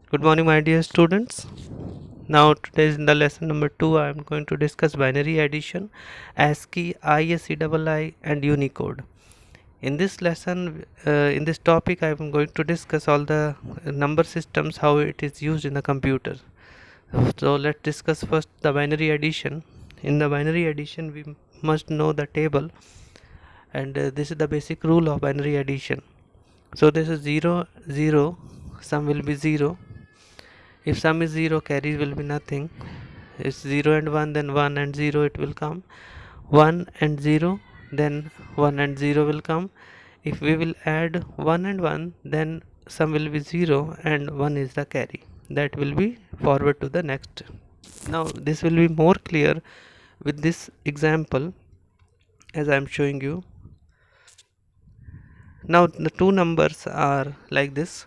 Good morning, my dear students. Now, today is in the lesson number 2. I am going to discuss binary addition, ASCII, ISCII, and Unicode. In this lesson, in this topic, I am going to discuss all the number systems, how it is used in the computer. So, let's discuss first the binary addition. In the binary addition, we must know the table, and this is the basic rule of binary addition. So, this is 0, 0, sum will be 0. If sum is 0, carries will be nothing. If 0 and 1, then 1 and 0 it will come. 1 and 0, then 1 and 0 will come. If we will add 1 and 1, then sum will be 0 and 1 is the carry. That will be forward to the next. Now this will be more clear with this example as I am showing you. Now the two numbers are like this: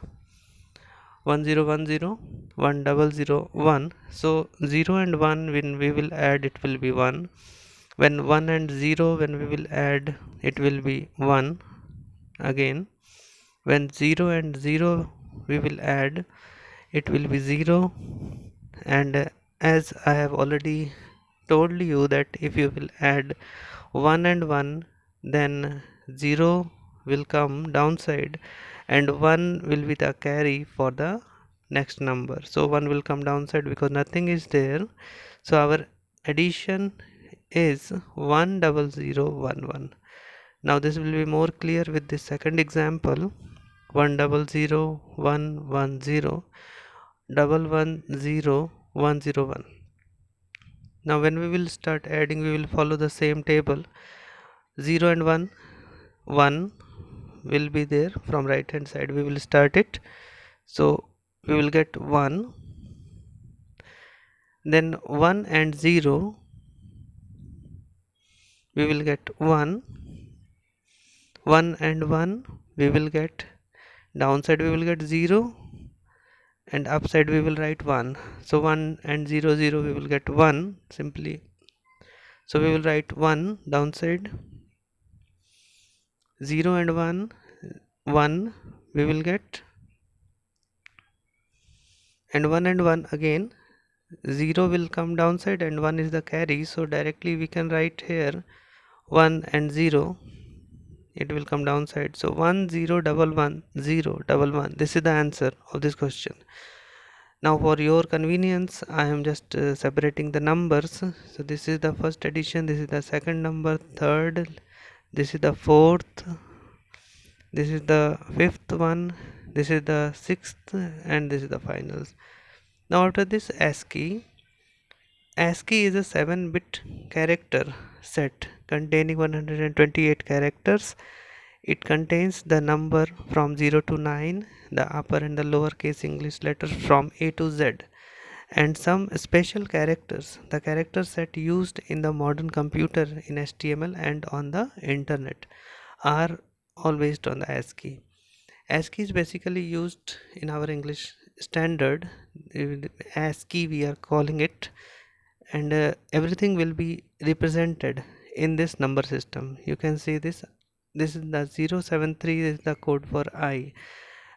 1010, 1001. So 0 and 1, when we will add, it will be 1. When 1 and 0, when we will add, it will be 1 again. When 0 and 0 we will add, it will be 0. And as I have already told you that if you will add 1 and 1, then 0 will come downside and 1 will be the carry for the next number. So 1 will come downside because nothing is there. So our addition is 10011. Now this will be more clear with the second example: 100110, 110101. Now when we will start adding, we will follow the same table. 0 and 1, 1 will be there from right hand side. We will start it. So we will get 1. Then 1 and 0, we will get 1. 1 and 1, we will get downside, we will get 0, and upside we will write 1. So 1 and 0 0, we will get 1 simply. So we will write 1 downside, 0 and 1, 1 we will get, and 1 and 1 again. 0 will come downside and 1 is the carry, so directly we can write here 1 and 0, it will come downside. So 1 0 1 1 0 1 1. This is the answer of this question. Now for your convenience, I am just separating the numbers. So this is the first addition, this is the second number, third, this is the fourth, this is the fifth one, this is the sixth, and this is the finals. Now after this, ASCII. ASCII is a 7-bit character set containing 128 characters. It contains the number from 0 to 9, the upper and the lower case English letters from A to Z, and some special characters. The character set used in the modern computer in HTML and on the internet are all based on the ASCII. ASCII is basically used in our English standard. ASCII we are calling it, and everything will be represented in this number system. You can see this is the 073 is the code for I,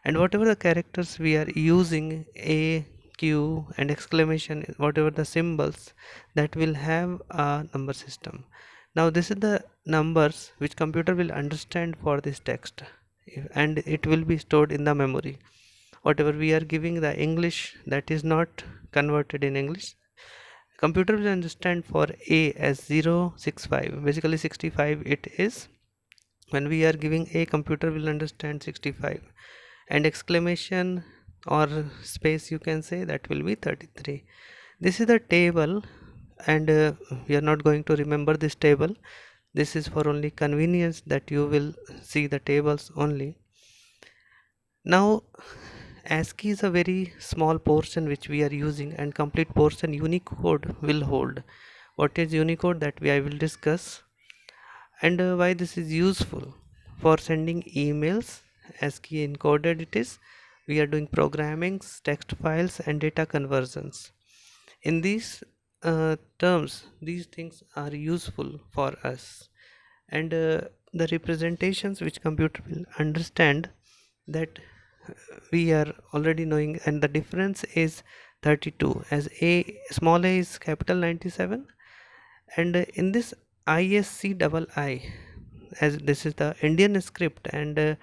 and whatever the characters we are using, A, Q and exclamation, whatever the symbols, that will have a number system. Now this is the numbers which computer will understand for this text, and it will be stored in the memory. Whatever we are giving the English, that is not converted in English, computer will understand for A as 065, basically 65 it is. When we are giving A, computer will understand 65, and exclamation or space, you can say, that will be 33. This is the table, and we are not going to remember this table. This is for only convenience, that you will see the tables only. Now ASCII is a very small portion which we are using, and complete portion Unicode will hold. What is Unicode, that I will discuss, and why this is useful for sending emails. ASCII encoded it is. We are doing programmings, text files and data conversions. In these terms, these things are useful for us, and the representations which computer will understand, that we are already knowing, and the difference is 32, as a small a is capital 97, and in this ISCII, as this is the Indian script, and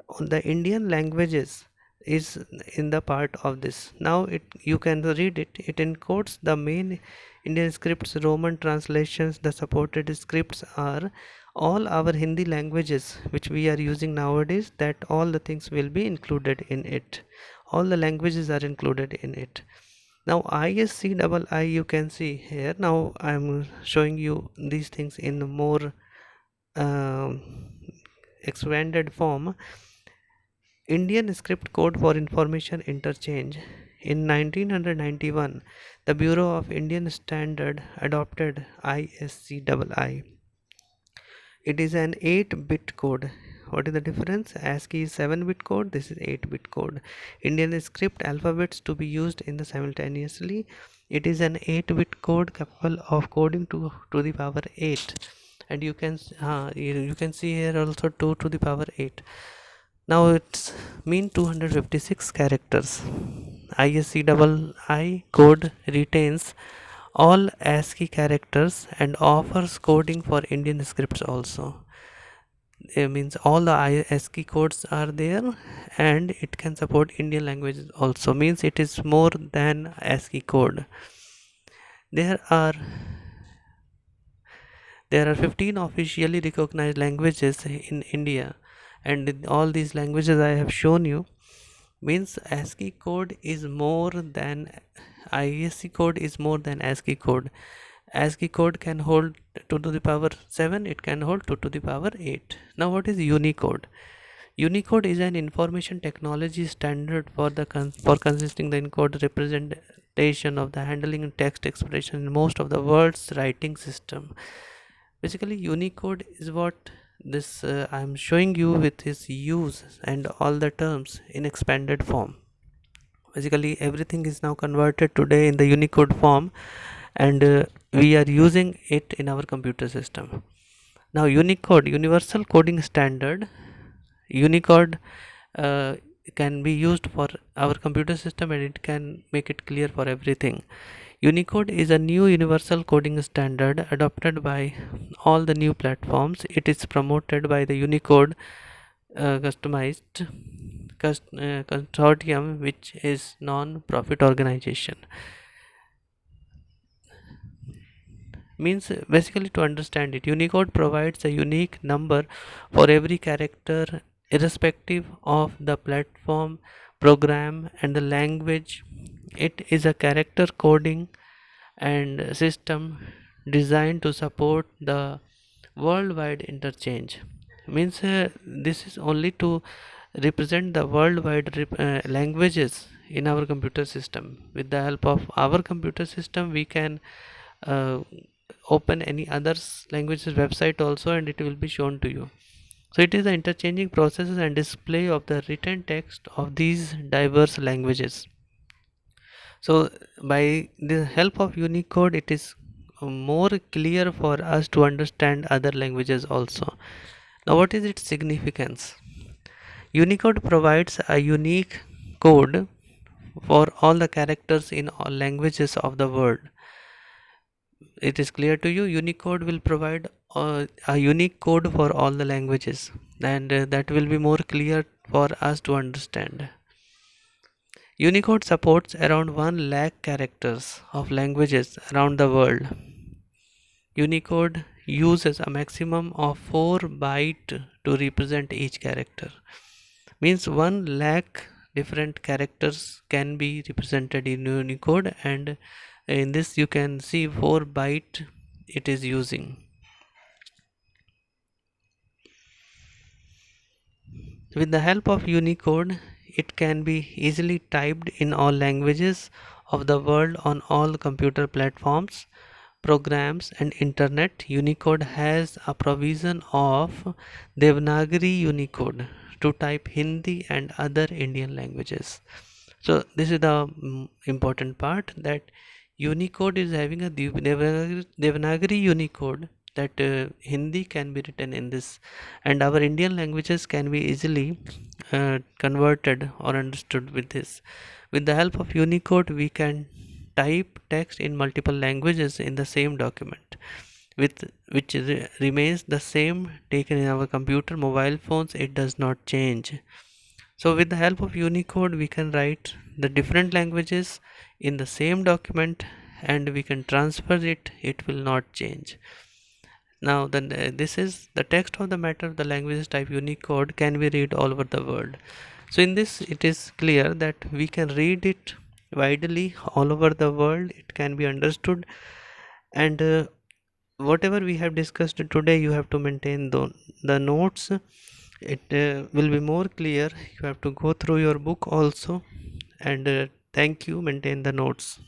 on the Indian languages is in the part of this. Now you can read it. It encodes the main Indian scripts, Roman translations. The supported scripts are all our Hindi languages which we are using nowadays, that all the things will be included in it. All the languages are included in it. Now ISCII, you can see here. Now I'm showing you these things in more um, expanded form. Indian Script Code for Information Interchange. In 1991, the Bureau of Indian Standard adopted ISCII. It is an 8-bit code. What is the difference? ASCII is 7-bit code, this is 8-bit code. Indian script alphabets to be used in the simultaneously. It is an 8-bit code capable of coding to the power 8. And you can see here also 2 to the power 8. Now it's mean 256 characters. ISCII code retains all ASCII characters and offers coding for Indian scripts also. It means all the ASCII codes are there, and it can support Indian languages also. Means it is more than ASCII code. There are 15 officially recognized languages in India, and in all these languages I have shown you. Means ASCII code is more than ISC code is more than ASCII code. ASCII code can hold 2 to the power 7, it can hold 2 to the power 8. Now what is Unicode? Unicode is an information technology standard for consisting the encoded representation of the handling text expression in most of the world's writing system. Basically Unicode is what this I am showing you with its use and all the terms in expanded form. Basically everything is now converted today in the Unicode form, and we are using it in our computer system. Now Unicode, Universal Coding Standard. Unicode can be used for our computer system, and it can make it clear for everything. Unicode is a new universal coding standard adopted by all the new platforms. It is promoted by the Unicode customized consortium, which is non-profit organization. Means basically, to understand it, Unicode provides a unique number for every character irrespective of the platform, program, and the language. It is a character coding and system designed to support the worldwide interchange. Means this is only to represent the worldwide languages in our computer system. With the help of our computer system, we can uh, open any others languages website also, and it will be shown to you. So it is the interchanging processes and display of the written text of these diverse languages. So by the help of Unicode, it is more clear for us to understand other languages also. Now what is its significance? Unicode provides a unique code for all the characters in all languages of the world. It is clear to you, Unicode will provide a unique code for all the languages, and that will be more clear for us to understand. Unicode supports around 1 lakh characters of languages around the world. Unicode uses a maximum of 4 bytes to represent each character. Means 1 lakh different characters can be represented in Unicode, and in this you can see 4 byte it is using. With the help of Unicode, it can be easily typed in all languages of the world on all computer platforms, programs, and internet. Unicode has a provision of Devanagari Unicode to type Hindi and other Indian languages. So this is the important part, that Unicode is having a Devanagari Unicode that Hindi can be written in this, and our Indian languages can be easily converted or understood with this. With the help of Unicode, we can type text in multiple languages in the same document, with which remains the same taken in our computer, mobile phones. It does not change. So with the help of Unicode, we can write the different languages in the same document, and we can transfer it. It will not change. Now then, this is the text of the matter. The languages type Unicode can be read all over the world. So in this, it is clear that we can read it widely all over the world. It can be understood, and whatever we have discussed today, you have to maintain the notes. It will be more clear. You have to go through your book also, and thank you. Maintain the notes.